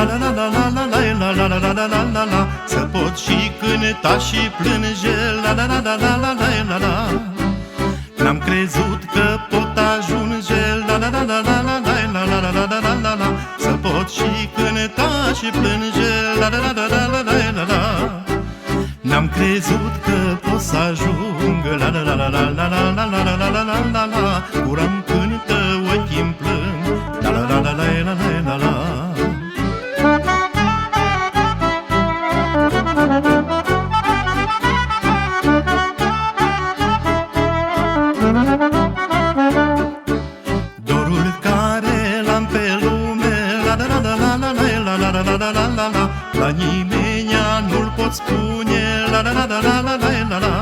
la la la la la la la la la la la la la la, să pot și cânta și plânge, la la la la la la la la la. N-am crezut că pot ajunge, la la la la la la la la la la la la la la, să pot și cânta și plânge, la la la la la la la la la. N-am crezut că pot să ajung, la la la la la la la la la la la la la la, gura-mi cântă, ochii-mi plâng, la la la la la la la la la. Dorul care l-am pe lume, la la la la la la la la la la la la la, la nimeni nu-l pot spune, la la la la la la la la la.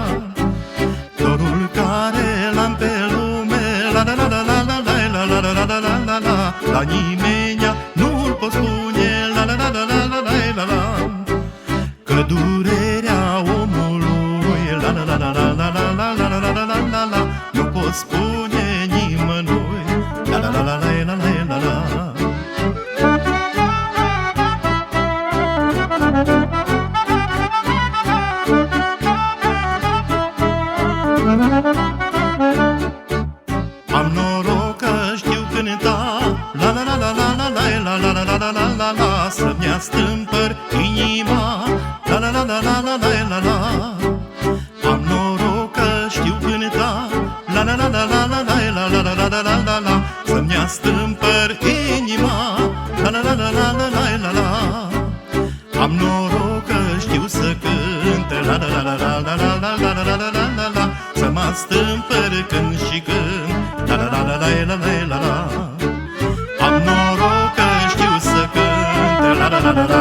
Dorul care l-am pe lume, la la la la la la la la la la la la la la, la nimeni nu-l pot spune, la la la la la la la la la. Că durerea omului, la la la la la la la la la la la la la la, nu pot spune nimănui, la la la la la la la la la. Am noroc că știu cânta, la la la la la la la la la la la la la la, să-mi astâmpăr inima, la la la la la la la la la. Am noroc că știu cânta, la la la la la la la la la la la la la la, să-mi astâmpăr inima, la la la la la la la la la. Am noroc că știu să cânt, la la la la la la la la la la la la la la, să mă astâmpăr când și când, la la la la la la la la la. Am noroc că știu să cânt, la la la la la